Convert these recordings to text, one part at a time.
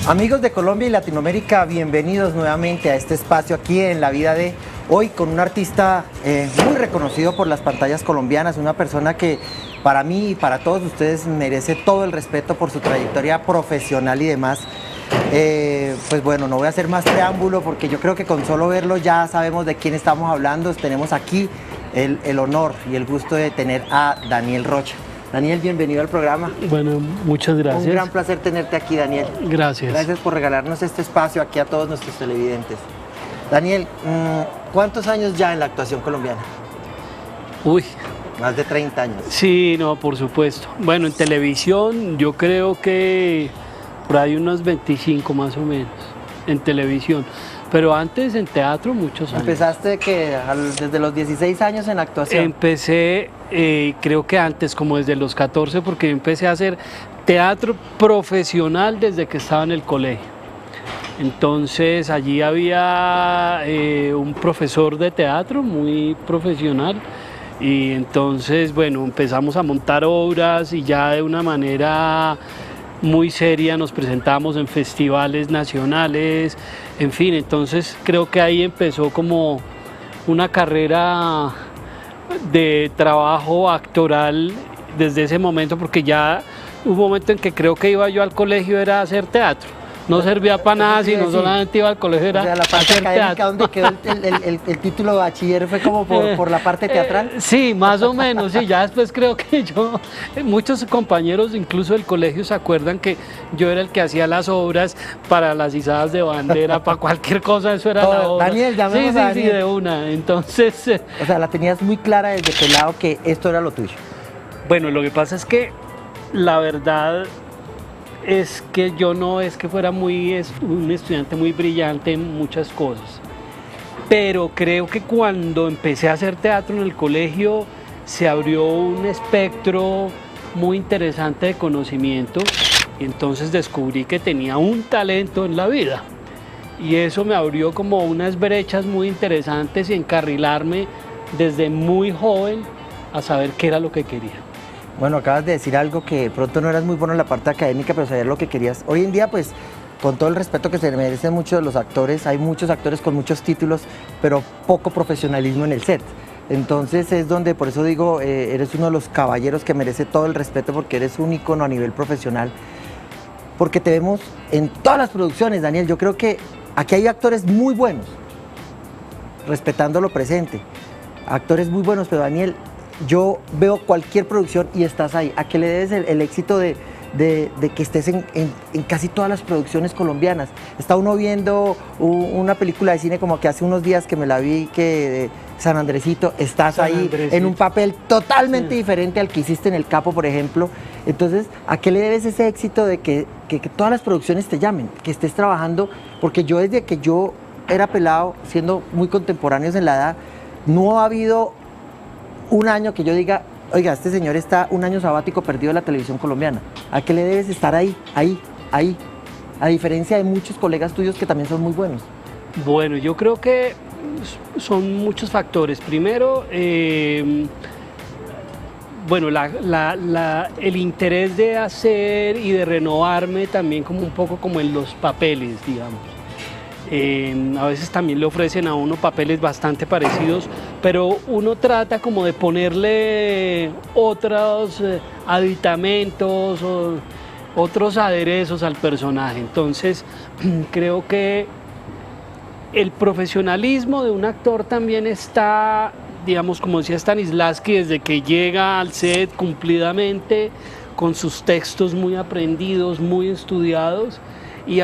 Amigos de Colombia y Latinoamérica, bienvenidos nuevamente a este espacio aquí en La Vida de hoy con un artista muy reconocido por las pantallas colombianas, una persona que para mí y para todos ustedes merece todo el respeto por su trayectoria profesional y demás. Pues bueno, no voy a hacer más preámbulo porque yo creo que con solo verlo ya sabemos de quién estamos hablando. Tenemos aquí el honor y el gusto de tener a Daniel Rocha. Daniel, bienvenido al programa. Bueno, muchas gracias. Un gran placer tenerte aquí, Daniel. Gracias. Gracias por regalarnos este espacio aquí a todos nuestros televidentes. Daniel, ¿cuántos años ya en la actuación colombiana? Uy. Más de 30 años. Sí, no, por supuesto. Bueno, en televisión yo creo que por ahí unos 25 más o menos, en televisión. Pero antes en teatro muchos años. ¿Empezaste desde los 16 años en actuación? Empecé, creo que antes, como desde los 14, porque yo empecé a hacer teatro profesional desde que estaba en el colegio. Entonces allí había un profesor de teatro muy profesional y entonces, bueno, empezamos a montar obras y ya de una manera muy seria nos presentamos en festivales nacionales, en fin, entonces creo que ahí empezó como una carrera de trabajo actoral desde ese momento, porque ya hubo un momento en que creo que iba yo al colegio era a hacer teatro. No servía para nada, sino solamente iba al colegio, era la parte hacer académica teatro. donde quedó el título de bachiller fue como por la parte teatral. Sí, más o menos, sí, ya después creo que muchos compañeros incluso del colegio se acuerdan que yo era el que hacía las obras para las izadas de bandera, para cualquier cosa, eso era la obra. Daniel, llamemos sí, a Daniel. Sí, de una, entonces... O sea, la tenías muy clara desde pelado que esto era lo tuyo. Bueno, lo que pasa es que la verdad es que yo no es que fuera un estudiante muy brillante en muchas cosas, pero creo que cuando empecé a hacer teatro en el colegio se abrió un espectro muy interesante de conocimiento y entonces descubrí que tenía un talento en la vida y eso me abrió como unas brechas muy interesantes y encarrilarme desde muy joven a saber qué era lo que quería. Bueno, acabas de decir algo que de pronto no eras muy bueno en la parte académica, pero sabías lo que querías. Hoy en día, pues, con todo el respeto que se merecen muchos de los actores, hay muchos actores con muchos títulos, pero poco profesionalismo en el set. Entonces es donde, por eso digo, eres uno de los caballeros que merece todo el respeto porque eres un ícono a nivel profesional. Porque te vemos en todas las producciones, Daniel. Yo creo que aquí hay actores muy buenos, respetando lo presente. Actores muy buenos, pero Daniel, yo veo cualquier producción y estás ahí. ¿A qué le debes el éxito de que estés en casi todas las producciones colombianas? Está uno viendo una película de cine como que hace unos días que me la vi, que San Andresito, estás ahí en un papel totalmente diferente al que hiciste en El Capo, por ejemplo. Entonces, ¿a qué le debes ese éxito de que todas las producciones te llamen, que estés trabajando? Porque yo desde que yo era pelado, siendo muy contemporáneos en la edad, no ha habido un año que yo diga, oiga, este señor está un año sabático perdido de la televisión colombiana. ¿A qué le debes estar ahí? A diferencia de muchos colegas tuyos que también son muy buenos. Bueno, yo creo que son muchos factores. Primero, bueno, el interés de hacer y de renovarme también como un poco como en los papeles, digamos. A veces también le ofrecen a uno papeles bastante parecidos, pero uno trata como de ponerle otros aditamentos o otros aderezos al personaje. Entonces creo que el profesionalismo de un actor también está, digamos, como decía Stanislavski, desde que llega al set cumplidamente, con sus textos muy aprendidos, muy estudiados, y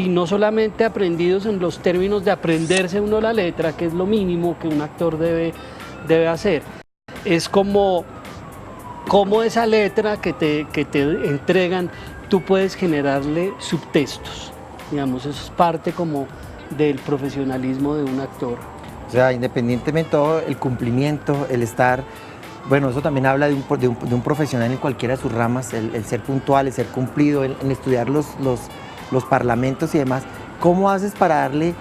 no solamente aprendidos en los términos de aprenderse uno la letra, que es lo mínimo que un actor debe hacer. Es como esa letra que te entregan, tú puedes generarle subtextos. Digamos, eso es parte como del profesionalismo de un actor. O sea, independientemente de todo, el cumplimiento, el estar... Bueno, eso también habla de un profesional en cualquiera de sus ramas, el ser puntual, el ser cumplido, en estudiar los parlamentos y demás. ¿Cómo haces para darle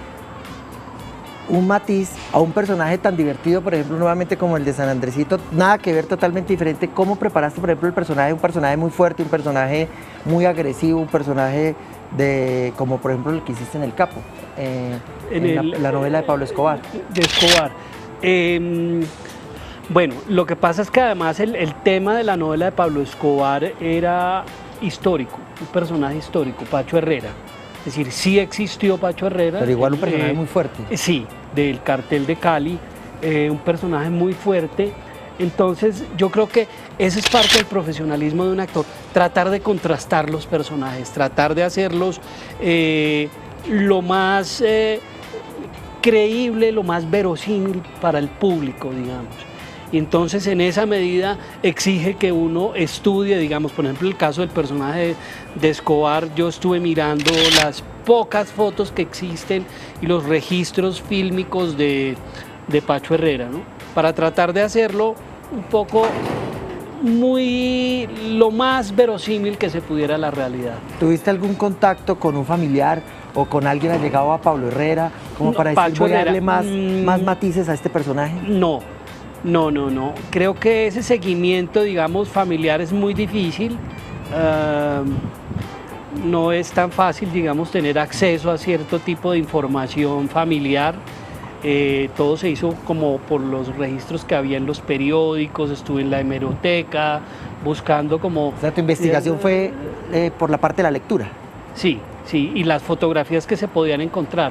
un matiz a un personaje tan divertido, por ejemplo, nuevamente como el de San Andresito, nada que ver, totalmente diferente? ¿Cómo preparaste, por ejemplo, el personaje, un personaje muy fuerte, un personaje muy agresivo, un personaje como por ejemplo el que hiciste en El Capo, En la novela de Pablo Escobar. De Escobar. Bueno, lo que pasa es que además el tema de la novela de Pablo Escobar era histórico, un personaje histórico, Pacho Herrera. Es decir, sí existió Pacho Herrera. Pero igual un personaje muy fuerte. Sí, del cartel de Cali, un personaje muy fuerte. Entonces yo creo que ese es parte del profesionalismo de un actor, tratar de contrastar los personajes, tratar de hacerlos lo más creíble, lo más verosímil para el público, digamos. Y entonces en esa medida exige que uno estudie, digamos, por ejemplo el caso del personaje de Escobar, yo estuve mirando las pocas fotos que existen y los registros fílmicos de Pacho Herrera, ¿no? Para tratar de hacerlo un poco lo más verosímil que se pudiera a la realidad. ¿Tuviste algún contacto con un familiar o con alguien allegado a Pablo Herrera como para decir, voy a darle más matices a este personaje? No. Creo que ese seguimiento, digamos, familiar es muy difícil. No es tan fácil, digamos, tener acceso a cierto tipo de información familiar. Todo se hizo como por los registros que había en los periódicos, estuve en la hemeroteca, buscando como... O sea, tu investigación fue por la parte de la lectura. Sí, y las fotografías que se podían encontrar.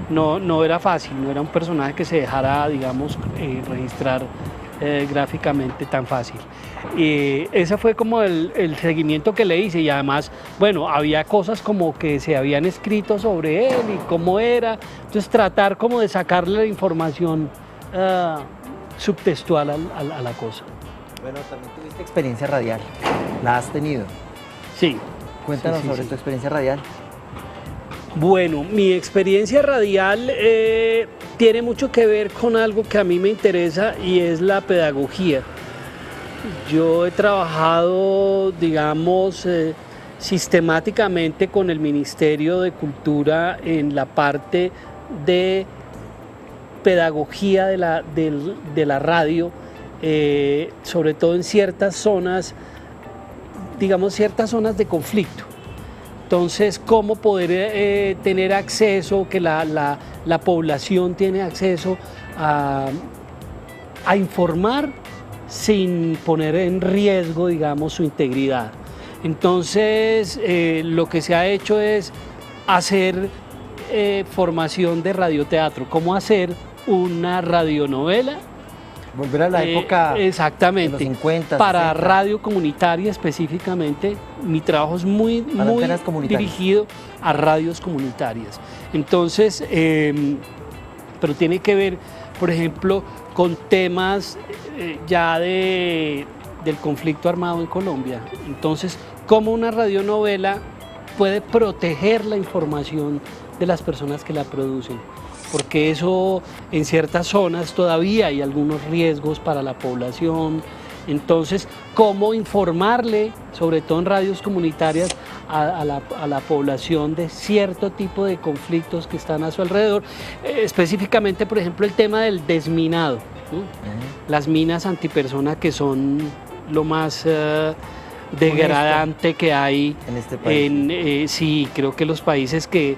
No era fácil, no era un personaje que se dejara, digamos, registrar gráficamente tan fácil. Ese fue como el seguimiento que le hice y además, bueno, había cosas como que se habían escrito sobre él y cómo era, entonces tratar como de sacarle la información subtextual a la cosa. Bueno, también tuviste experiencia radial, ¿la has tenido? Sí. Cuéntanos sobre tu experiencia radial. Bueno, mi experiencia radial tiene mucho que ver con algo que a mí me interesa y es la pedagogía. Yo he trabajado, digamos, sistemáticamente con el Ministerio de Cultura en la parte de pedagogía de la radio, sobre todo en ciertas zonas, digamos, ciertas zonas de conflicto. Entonces, cómo poder tener acceso, que la población tiene acceso a informar sin poner en riesgo, digamos, su integridad. Entonces, lo que se ha hecho es hacer formación de radioteatro, cómo hacer una radionovela. Volver a la época exactamente, de los 50, para 60. radio comunitaria específicamente. Mi trabajo es muy dirigido a radios comunitarias. Entonces, pero tiene que ver, por ejemplo, con temas ya del conflicto armado en Colombia. Entonces, cómo una radionovela puede proteger la información de las personas que la producen, porque eso en ciertas zonas todavía hay algunos riesgos para la población. Entonces, cómo informarle, sobre todo en radios comunitarias, a la población de cierto tipo de conflictos que están a su alrededor, específicamente, por ejemplo, el tema del desminado, ¿no? Las minas antipersona, que son lo más degradante que hay en este país. Sí, creo que los países que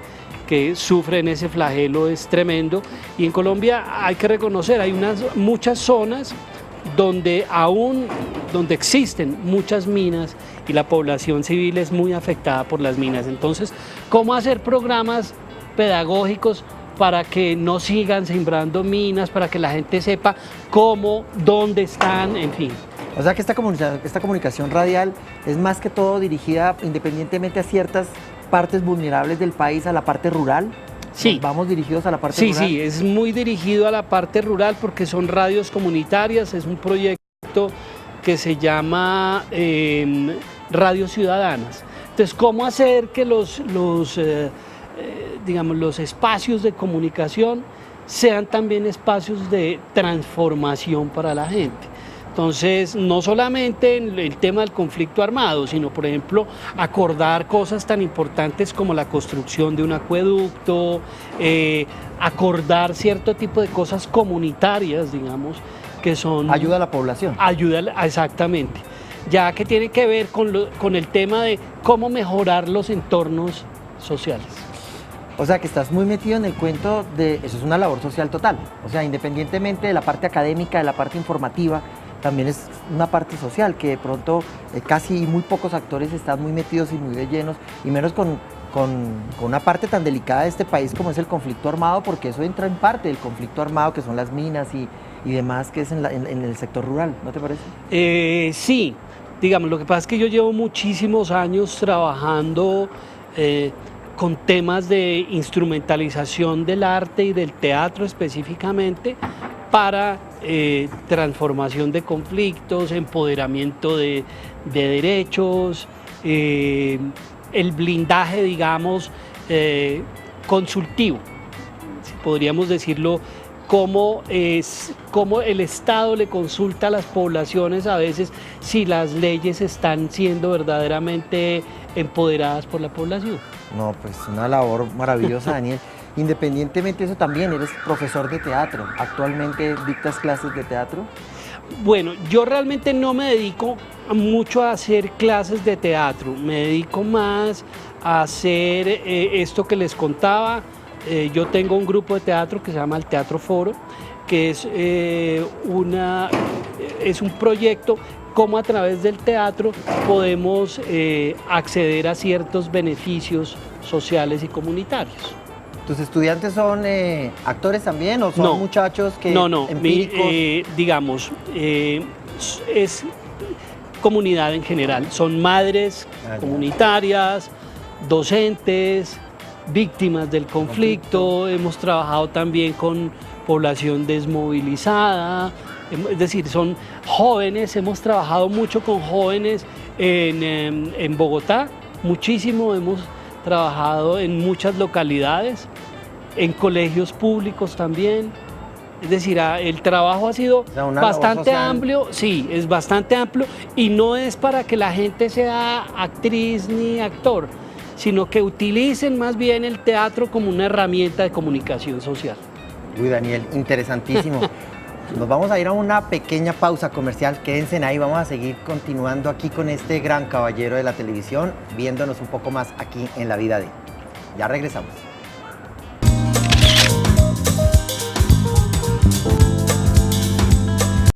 sufren ese flagelo es tremendo, y en Colombia hay que reconocer, hay muchas zonas donde existen muchas minas y la población civil es muy afectada por las minas. Entonces, ¿cómo hacer programas pedagógicos para que no sigan sembrando minas, para que la gente sepa cómo, dónde están, en fin? O sea que esta comunicación radial es más que todo dirigida independientemente a ciertas partes vulnerables del país, a la parte rural. Sí. Vamos dirigidos a la parte rural. Sí, es muy dirigido a la parte rural porque son radios comunitarias, es un proyecto que se llama Radios Ciudadanas. Entonces, ¿cómo hacer que los espacios de comunicación sean también espacios de transformación para la gente? Entonces, no solamente en el tema del conflicto armado, sino, por ejemplo, acordar cosas tan importantes como la construcción de un acueducto, acordar cierto tipo de cosas comunitarias, digamos, que son... Ayuda a la población. Exactamente. Ya que tiene que ver con el tema de cómo mejorar los entornos sociales. O sea, que estás muy metido en el cuento de, eso es una labor social total. O sea, independientemente de la parte académica, de la parte informativa, también es una parte social, que de pronto casi muy pocos actores están muy metidos y muy de llenos, y menos con una parte tan delicada de este país como es el conflicto armado, porque eso entra en parte del conflicto armado, que son las minas y demás, que es en el sector rural, ¿no te parece? Sí, digamos, lo que pasa es que yo llevo muchísimos años trabajando con temas de instrumentalización del arte y del teatro específicamente para transformación de conflictos, empoderamiento de derechos, el blindaje, digamos, consultivo, si podríamos decirlo, cómo el Estado le consulta a las poblaciones a veces si las leyes están siendo verdaderamente empoderadas por la población. No, pues una labor maravillosa, Daniel. Independientemente de eso también eres profesor de teatro. ¿Actualmente dictas clases de teatro? Bueno, yo realmente no me dedico mucho a hacer clases de teatro, me dedico más a hacer esto que les contaba. Yo tengo un grupo de teatro que se llama el Teatro Foro, que es un proyecto cómo a través del teatro podemos acceder a ciertos beneficios sociales y comunitarios. ¿Tus estudiantes son actores también o son muchachos que empíricos? Digamos, es comunidad en general, son madres comunitarias, docentes, víctimas del conflicto, hemos trabajado también con población desmovilizada, es decir, son jóvenes, hemos trabajado mucho con jóvenes en Bogotá, muchísimo, hemos trabajado en muchas localidades, en colegios públicos también, es decir, el trabajo ha sido bastante amplio, sí, es bastante amplio y no es para que la gente sea actriz ni actor, sino que utilicen más bien el teatro como una herramienta de comunicación social. Uy, Daniel, interesantísimo. Nos vamos a ir a una pequeña pausa comercial, quédense ahí, vamos a seguir continuando aquí con este gran caballero de la televisión, viéndonos un poco más aquí en La Vida de. Ya regresamos.